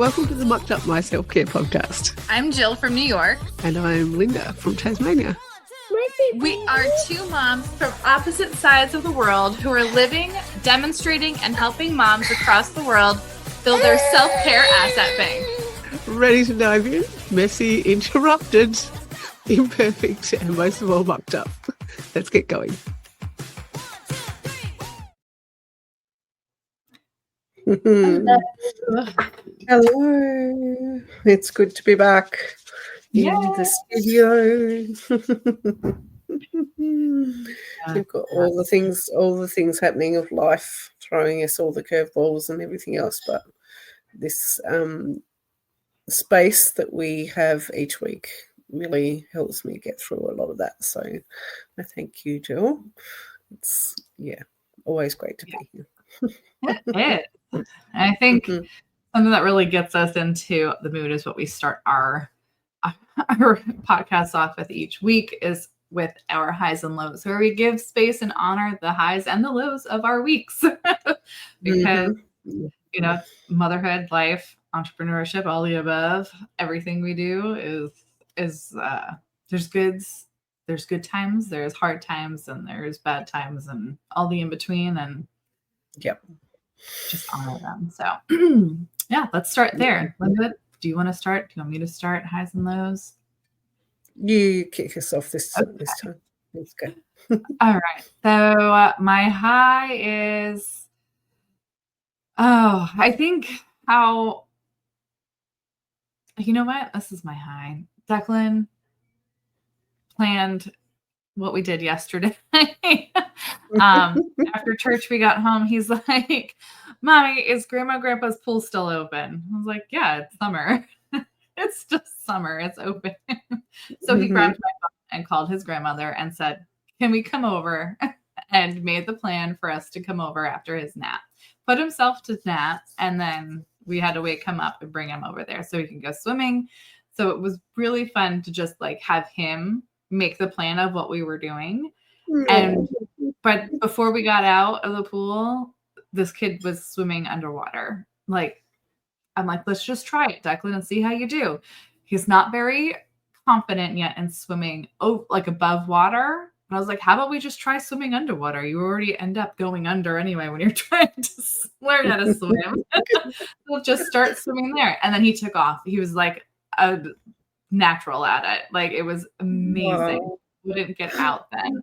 Welcome to the Mucked Up My Self-Care podcast. I'm Jill from New York. And I'm Linda from Tasmania. We are two moms from opposite sides of the world who are living, demonstrating, and helping moms across the world build their self-care asset bank. Ready to dive in? Messy, interrupted, imperfect, and most of all mucked up. Let's get going. Hello. It's good to be back in the studio. We've got all the things happening of life throwing us all the curveballs and everything else, but this space that we have each week really helps me get through a lot of that. So I thank you, Jill. It's always great to be here. It is. I think something that really gets us into the mood is what we start our podcast off with each week is with our highs and lows, where we give space and honor the highs and the lows of our weeks. Because, motherhood, life, entrepreneurship, all the above, everything we do is there's good times, there's hard times, and there's bad times, and all the in between, and just honor them. So let's start there. Linda, do you want to start? Do you want me to start? Highs and lows? You kick us off this time. Let's go. All right. So my high is, I think you know what? This is my high. Declan planned what we did yesterday. After church, we got home. He's like, "Mommy, is Grandma and Grandpa's pool still open?" I was like, "Yeah, it's summer. It's just summer. It's open." So he grabbed my phone and called his grandmother and said, "Can we come over?" And made the plan for us to come over after his nap. Put himself to nap, and then we had to wake him up and bring him over there so he can go swimming. So it was really fun to just have him make the plan of what we were doing. But before we got out of the pool, this kid was swimming underwater. I'm like, let's just try it, Declan, and see how you do. He's not very confident yet in swimming above water. And I was like, how about we just try swimming underwater? You already end up going under anyway when you're trying to learn how to swim. We'll just start swimming there. And then he took off. He was like a natural at it. It was amazing. Wow. Wouldn't get out then.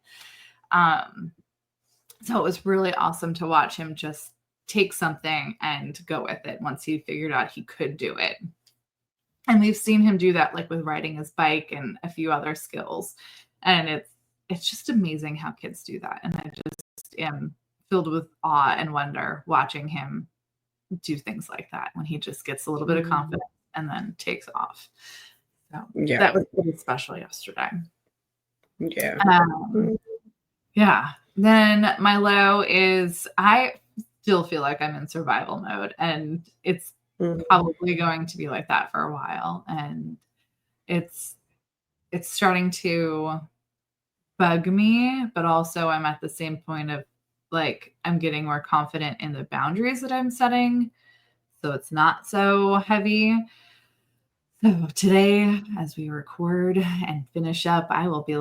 So it was really awesome to watch him just take something and go with it once he figured out he could do it. And we've seen him do that with riding his bike and a few other skills. And it's just amazing how kids do that. And I just am filled with awe and wonder watching him do things like that when he just gets a little bit of confidence and then takes off. So that was pretty special yesterday. Then my low is I still feel like I'm in survival mode, and it's probably going to be like that for a while. And it's starting to bug me, but also I'm at the same point of I'm getting more confident in the boundaries that I'm setting. So it's not so heavy. So today, as we record and finish up, I will be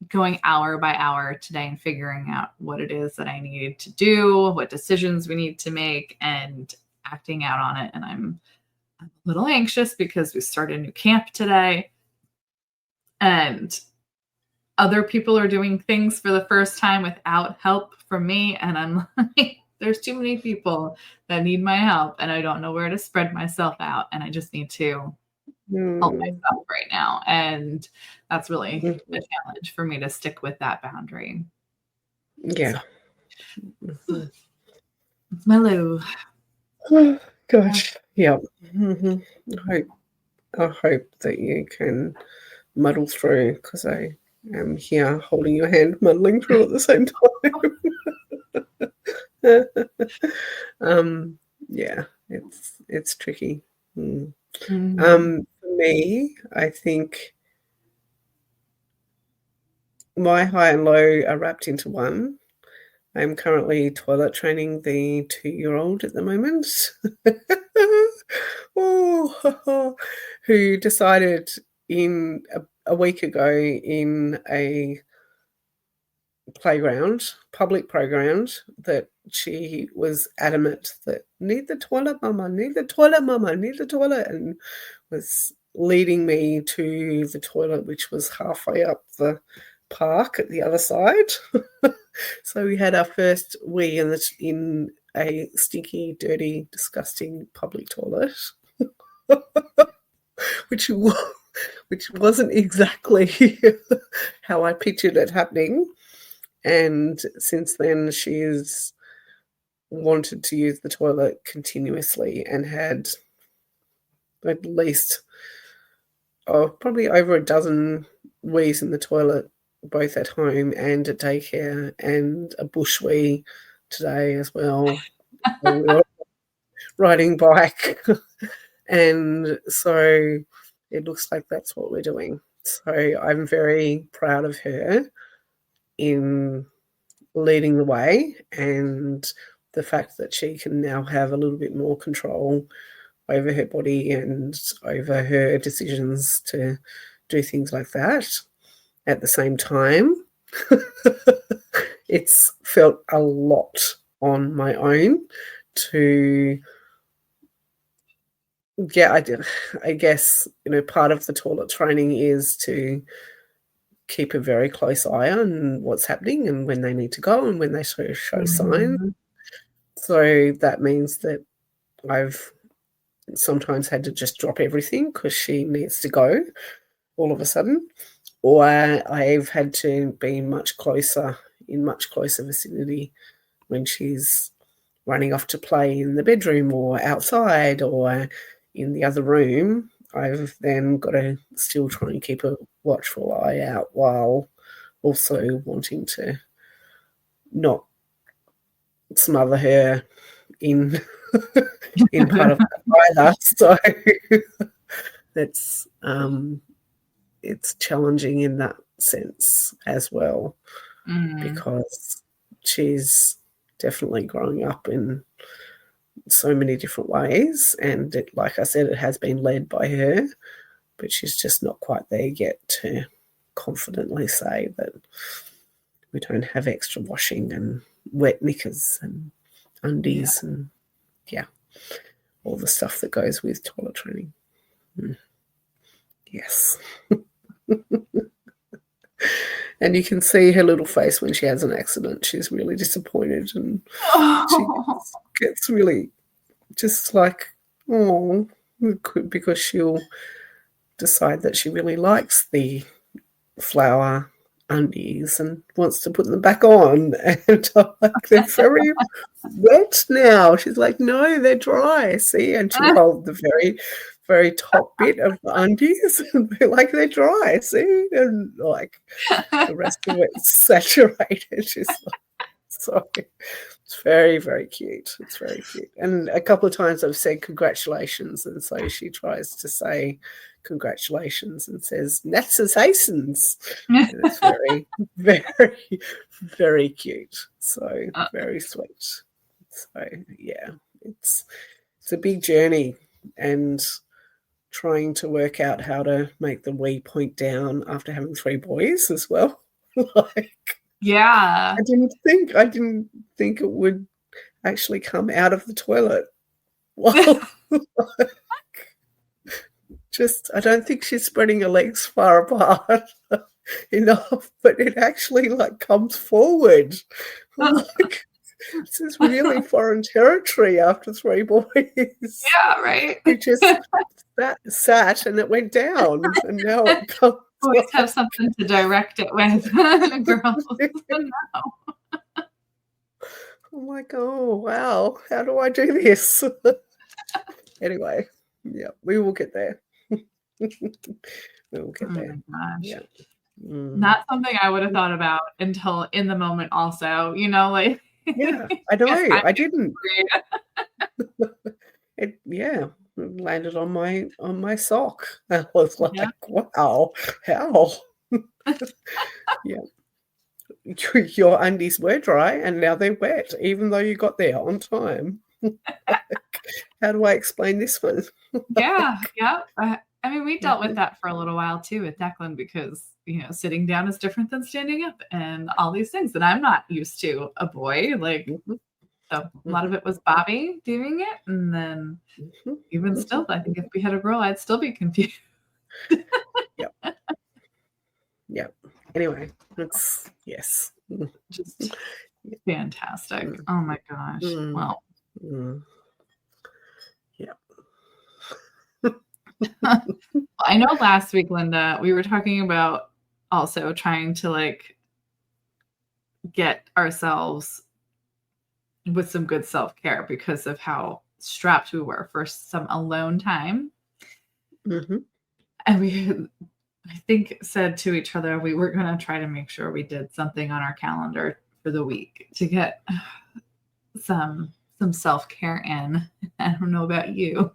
going hour by hour today and figuring out what it is that I need to do, what decisions we need to make, and acting out on it. And I'm a little anxious because we started a new camp today and other people are doing things for the first time without help from me. And I'm like, there's too many people that need my help and I don't know where to spread myself out. And I just need to help myself right now. And that's really a challenge for me to stick with that boundary. Yeah. So, it's my low. Oh, gosh. Yeah. I hope that you can muddle through, because I am here holding your hand, muddling through at the same time. It's tricky. For me, I think my high and low are wrapped into one. I'm currently toilet training the 2-year-old at the moment. Oh, who decided in a week ago in a playground, public playground, that she was adamant that, "Need the toilet, mama, need the toilet, mama, need the toilet," and was leading me to the toilet, which was halfway up the park at the other side. So we had our first wee in a stinky, dirty, disgusting public toilet, which wa which wasn't exactly how I pictured it happening. And since then, she's wanted to use the toilet continuously and had at least, probably over a dozen wees in the toilet, both at home and at daycare, and a bush wee today as well. We were riding bike, and so it looks like that's what we're doing. So I'm very proud of her in leading the way, and the fact that she can now have a little bit more control over her body and over her decisions to do things like that. At the same time, it's felt a lot on my own to, yeah, I guess, part of the toilet training is to keep a very close eye on what's happening and when they need to go and when they show signs. Mhm. So that means that I've sometimes had to just drop everything because she needs to go all of a sudden, or I've had to be in much closer vicinity when she's running off to play in the bedroom or outside or in the other room. I've then got to still try and keep a watchful eye out while also wanting to not smother her in in part of that either. So that's it's challenging in that sense as well, Mm. because she's definitely growing up in so many different ways, and like I said, it has been led by her, but she's just not quite there yet to confidently say that we don't have extra washing and wet knickers and Yeah. undies and, yeah, all the stuff that goes with toilet training. Mm, yes. And you can see her little face when she has an accident. She's really disappointed, and she Oh. gets really just like, oh, because she'll decide that she really likes the flower undies and wants to put them back on. And I'm like, they're very wet now. She's like, no, they're dry. See? And she'll hold the very, very top bit of the undies and be like, they're dry. See? And like the rest of it's saturated. She's like, sorry. It's very, very cute. It's very cute. And a couple of times I've said congratulations, and so she tries to say congratulations and says Natsasasens. And it's very, very, very cute. So very sweet. So yeah, it's a big journey, and trying to work out how to make the wee point down after having 3 boys as well. Like, Yeah. I didn't think it would actually come out of the toilet. Well, just I don't think she's spreading her legs far apart enough, but it actually, like, comes forward. I'm like, this is really foreign territory after 3 boys. Yeah, right. We just sat and it went down, and now it comes Always up. have something to direct it with, girls. No. I'm like, "Oh, wow, how do I do this?" Anyway, yeah, we will get there. We will Oh get there. my gosh. Yeah. Mhm. Not something I would have thought about until in the moment also, like Yeah, I guess know, I'm I didn't. angry. Yeah, it landed on my sock. I was Yeah. like, "Wow, how?" Yeah. Your undies were dry and now they're wet, even though you got there on time. Like, how do I explain this one? Yeah, yeah. I mean, we dealt with Mhm, that for a little while too with Declan because, sitting down is different than standing up and all these things that I'm not used to a boy. Like, mhm, so a lot of mhm, it was Bobby doing it. And then mhm, even mhm, still, I think if mhm. we had a girl, I'd still be confused. Yep, yep. Anyway, it's yes. Mm, Just fantastic. mm, Oh my gosh. mm, Well, mm. Yep. I know last week, Linda, we were talking about also trying to like get ourselves with some good self-care because of how strapped we were for some alone time. Mhm, And we, I think, said to each other we were going to try to make sure we did something on our calendar for the week to get some self-care in. I don't know about you,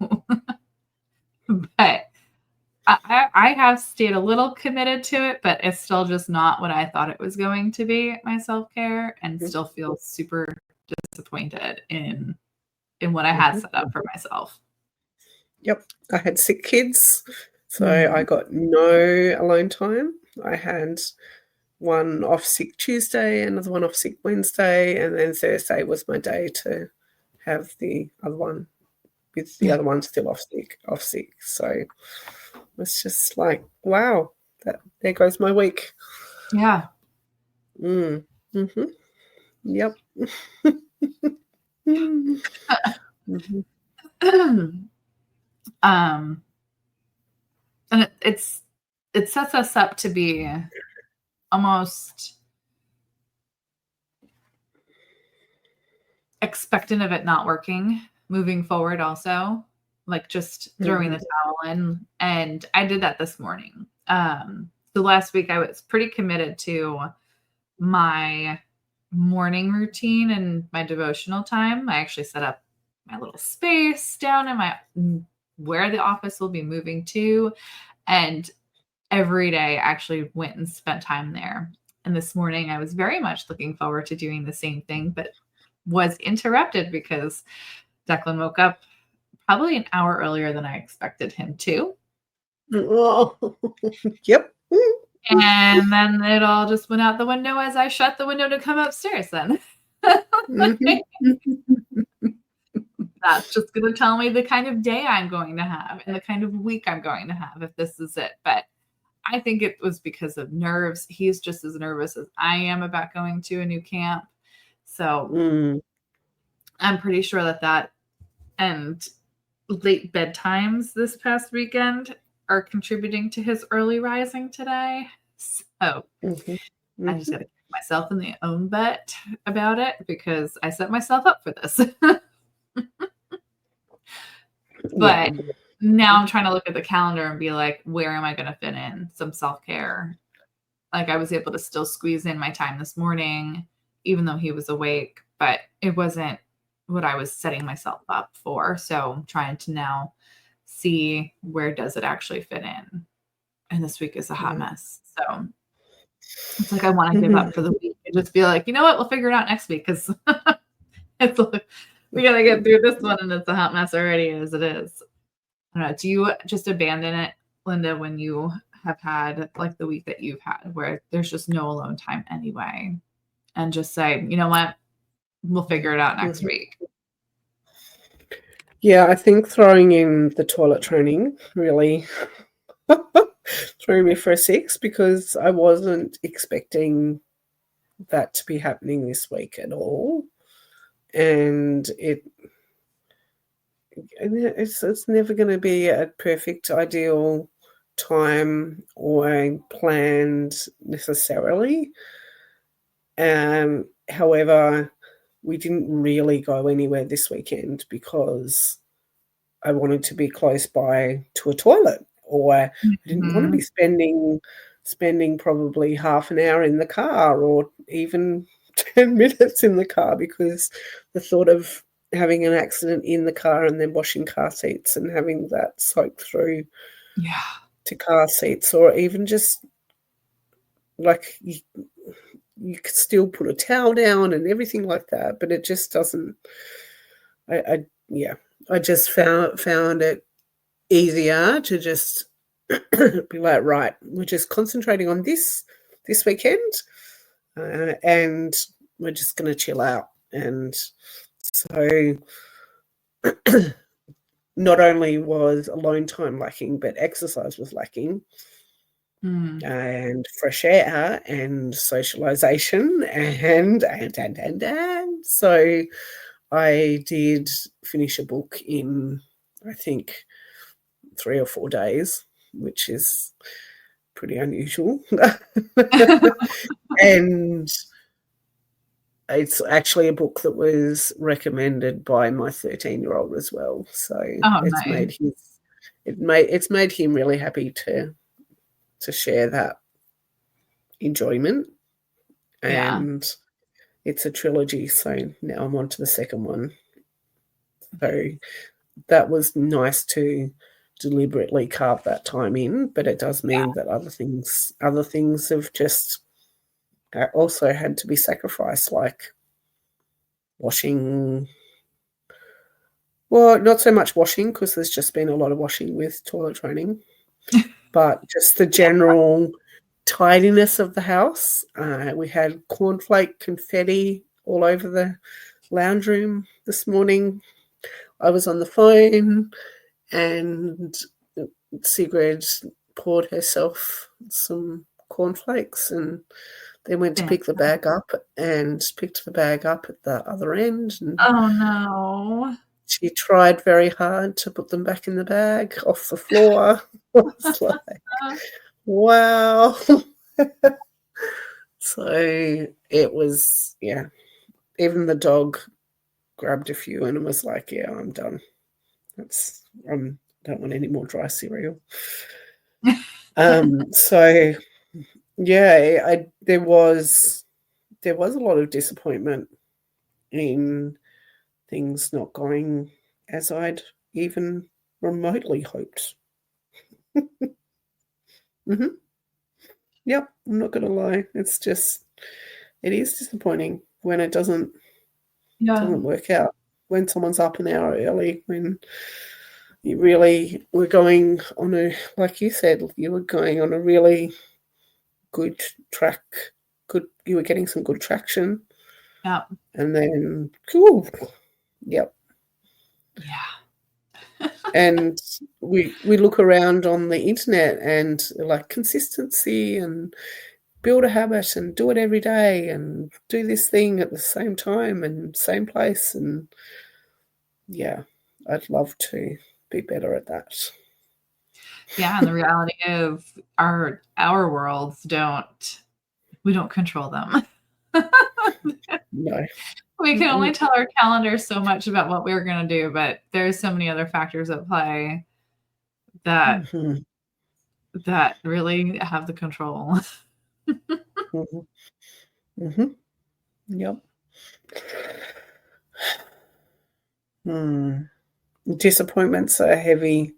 but I have stayed a little committed to it, but it's still just not what I thought it was going to be, my self-care, and mhm, still feel super disappointed in what I had mhm. set up for myself. Yep. I had sick kids, so I Mm. got no alone time. I had one off sick Tuesday, another one off sick Wednesday, and then Thursday was my day to have the other one with the Yeah. other one still off sick. So it's just like, wow, that there goes my week. Yeah. Mm. Mhm. Yep. Mm. Mhm. um, and it sets us up to be almost expectant of it not working moving forward also, like just throwing the Mhm. towel in, and I did that this morning. So last week I was pretty committed to my morning routine and my devotional time. I actually set up my little space down in my where the office will be moving to, and every day I actually went and spent time there. And this morning I was very much looking forward to doing the same thing, but was interrupted because Declan woke up probably an hour earlier than I expected him to. Oh. Yep. And then it all just went out the window as I shut the window to come upstairs then. Mhm. That's just going to tell me the kind of day I'm going to have and the kind of week I'm going to have if this is it. But I think it was because of nerves. He's just as nervous as I am about going to a new camp. So Mm. I'm pretty sure that and late bedtimes this past weekend are contributing to his early rising today. So Mhm. I just Mhm. got to kick myself in the own butt about it because I set myself up for this. Yeah. But now I'm trying to look at the calendar and be like, where am I going to fit in some self care? Like I was able to still squeeze in my time this morning, even though he was awake, but it wasn't what I was setting myself up for. So I'm trying to now see where does it actually fit in. And this week is a hot Mm. mess. So it's like I want to give Mhm. up for the week and just be like, you know what, we'll figure it out next week because it's like, we gotta get through this one and it's a hot mess already as it is. I don't know. Do you just abandon it, Linda, when you have had like the week that you've had where there's just no alone time anyway? And just say, you know what, we'll figure it out next Mhm. week. Yeah, I think throwing in the toilet training really threw me for a six because I wasn't expecting that to be happening this week at all. And it's never gonna be a perfect, ideal time or planned necessarily. However, we didn't really go anywhere this weekend because I wanted to be close by to a toilet, or I didn't want to be Mhm. spending probably half an hour in the car or even 10 minutes in the car because the thought of having an accident in the car and then washing car seats and having that soak through Yeah. to car seats, or even just like you could still put a towel down and everything like that, but it just doesn't. I yeah. I just found it easier to just be like, right, we're just concentrating on this weekend, and we're just going to chill out. And so, not only was alone time lacking, but exercise was lacking, and fresh air and socialization, and so I did finish a book in, I think, 3 or 4 days, which is pretty unusual. And it's actually a book that was recommended by my 13-year-old as well. So Oh, it's nice. made him really happy to share that enjoyment. Yeah. And it's a trilogy, so now I'm on to the second one. So that was nice to deliberately carve that time in, but it does mean that other things have just also had to be sacrificed, like washing. Well, not so much washing, because there's just been a lot of washing with toilet training, but just the general tidiness of the house. We had cornflake confetti all over the lounge room this morning. I was on the phone, and Sigrid poured herself some cornflakes and then went to Fan pick the bag up and picked the bag up at the other end. And Oh, no. she tried very hard to put them back in the bag off the floor. It's like, wow. So it was, yeah. Even the dog grabbed a few and was like, yeah, I'm done. I don't want any more dry cereal. So yeah, there was a lot of disappointment in things not going as I'd even remotely hoped. Mhm. Yep, I'm not gonna lie. It is disappointing when it doesn't Yeah. work out. When someone's up an hour early, when you really were going on like you said, you were going on a really good track. You were getting some good traction, Yeah. and then, cool. Yep. Yeah. And we look around on the internet and like consistency and build a habit and do it every day and do this thing at the same time and same place. And yeah, I'd love to be better at that. Yeah, and the reality of our worlds we don't control them. No. We can only Mm-mm. tell our calendar so much about what we're gonna do, but there's so many other factors at play that Mhm. really have the control. Mhm. Mhm. Yep. Mm. Disappointment's a heavy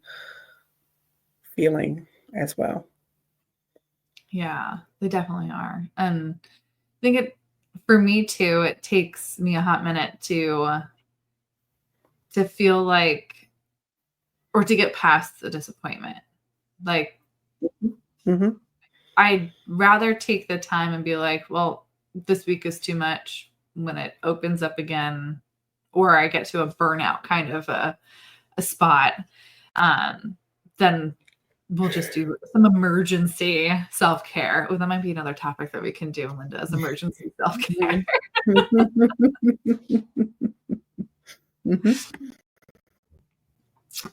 feeling as well. Yeah, they definitely are, and I think for me too, it takes me a hot minute to feel like or to get past the disappointment. Like, Mhm. I'd rather take the time and be like, "Well, this week is too much," when it opens up again, or I get to a burnout kind of a spot, um, then we'll just do some emergency self-care. Oh, that might be another topic that we can do, Linda, is emergency self-care. Mhm. Mhm.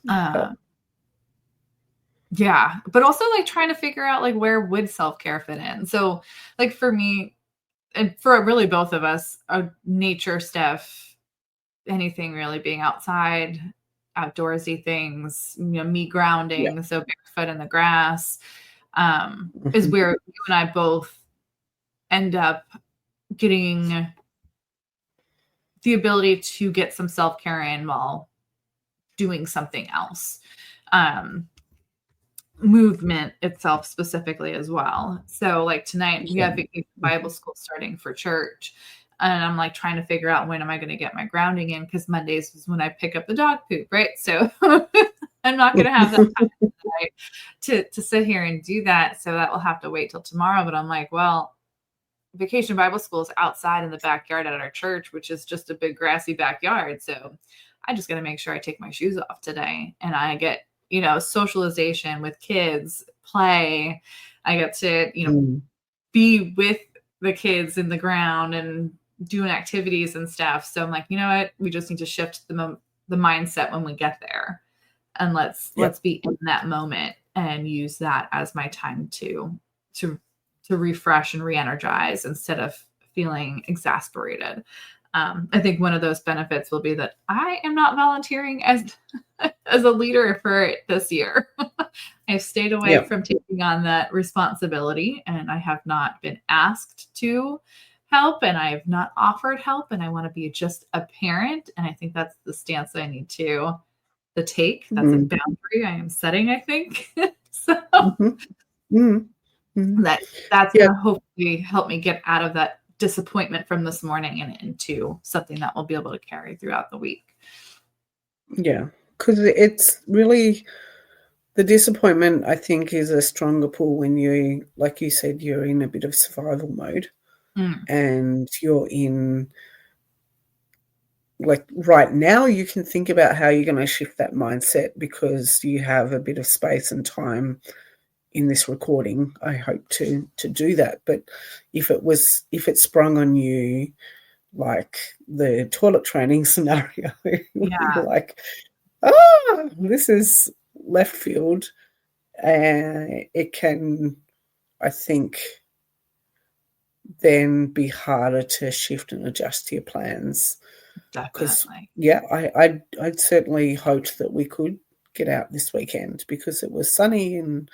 Uh, Yep. yeah, but also, like, trying to figure out, like, where would self-care fit in? So, like, for me, and for really both of us, nature stuff, anything really being outside, outdoorsy things, me Yeah. grounding, so barefoot in the grass, is Mhm. where you and I both end up getting the ability to get some self-care in while doing something else. Um, movement itself specifically as well. So like tonight we Yeah. have vacation Bible Mhm. school starting for church. And I'm like trying to figure out when am I going to get my grounding in, because Mondays is when I pick up the dog poop, right? So I'm not going to have that time to sit here and do that. So that will have to wait till tomorrow. But I'm like, well, Vacation Bible School is outside in the backyard at our church, which is just a big grassy backyard. So I just got to make sure I take my shoes off today and I get, socialization with kids, play. I get to, be with the kids in the ground and doing activities and stuff. So I'm like, you know what? We just need to shift the mindset when we get there, and let's be in that moment and use that as my time to refresh and re-energize instead of feeling exasperated. I think one of those benefits will be that I am not volunteering as a leader for it this year. I've stayed away from taking on that responsibility, and I have not been asked to help, and I have not offered help, and I want to be just a parent. And I think that's the stance I need to take. That's a boundary I am setting, I think. So that's going to hopefully help me get out of that disappointment from this morning and into something that we'll be able to carry throughout the week. Yeah, because it's really, the disappointment, I think, is a stronger pull when you, like you said, you're in a bit of survival mode and you're in, like right now, you can think about how you're going to shift that mindset because you have a bit of space and time in this recording. I hope to do that. But if it sprung on you like the toilet training scenario, you're like, this is left field, and it can, I think, then be harder to shift and adjust to your plans. Definitely. I'd certainly hoped that we could get out this weekend because it was sunny and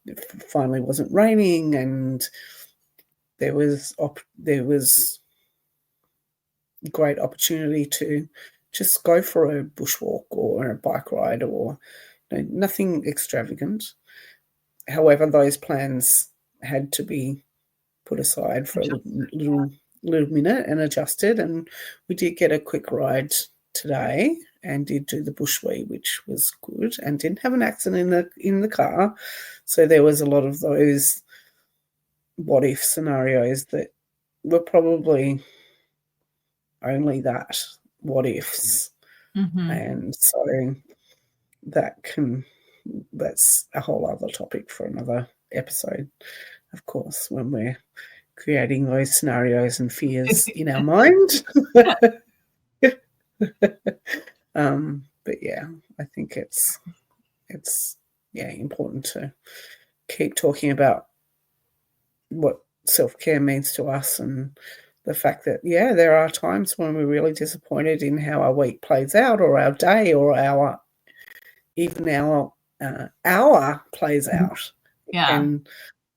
it finally wasn't raining, and there was great opportunity to just go for a bushwalk or a bike ride, or nothing extravagant. However, those plans had to be put aside for a little minute and adjusted, and we did get a quick ride today and did do the bushwee, which was good, and didn't have an accident in the car. So there was a lot of those what if scenarios that were probably only that, what ifs. And so that's a whole other topic for another episode, of course, when we're creating those scenarios and fears in our mind. But yeah, I think it's important to keep talking about what self-care means to us, and the fact that there are times when we're really disappointed in how our week plays out, or our day, or our hour plays out. And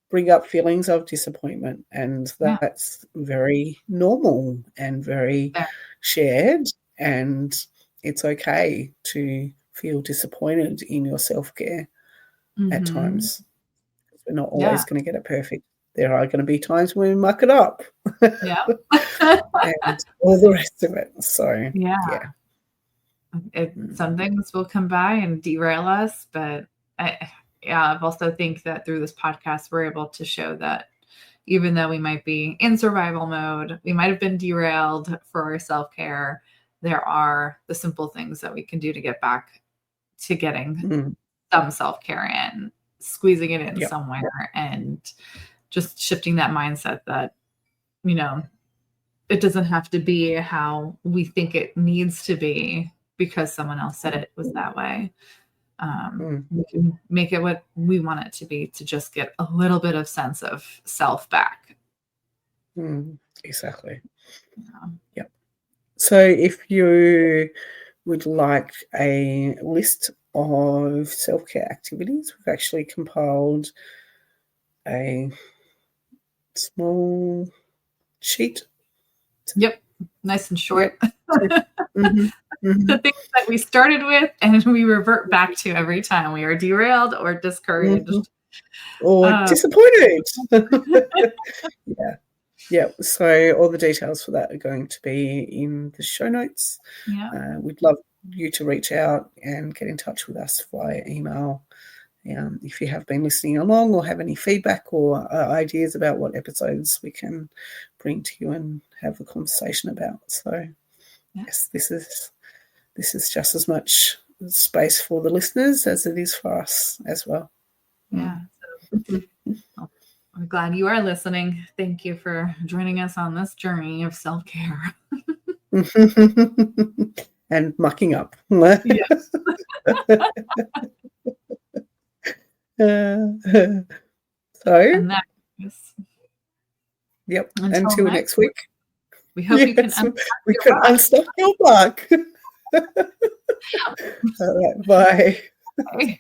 bring up feelings of disappointment, and that's very normal and very shared, and it's okay to feel disappointed in your self-care at times. We're not always going to get it perfect. There are going to be times when we muck it up and all the rest of it. So some things will come by and derail us, but I've also think that through this podcast, we're able to show that even though we might be in survival mode, we might have been derailed for our self-care, there are the simple things that we can do to get back to getting some self-care in, squeezing it in somewhere, and just shifting that mindset that, it doesn't have to be how we think it needs to be because someone else said it was that way. We can make it what we want it to be, to just get a little bit of sense of self back. Exactly. Yep. So if you would like a list of self-care activities, we've actually compiled a small sheet. Yep. Nice and short. The things that we started with and we revert back to every time we are derailed or discouraged. Or disappointed. Yeah, so all the details for that are going to be in the show notes. Yeah. We'd love you to reach out and get in touch with us via email. If you have been listening along or have any feedback or ideas about what episodes we can bring to you and have a conversation about. So, yes, this is just as much space for the listeners as it is for us as well. Yeah. So, I'm glad you are listening. Thank you for joining us on this journey of self-care. And mucking up. Yes. So, And that is, yep, until until next week. we hope you can Yes, unstuck we your can butt. unstuck your buck. All right, bye. Bye.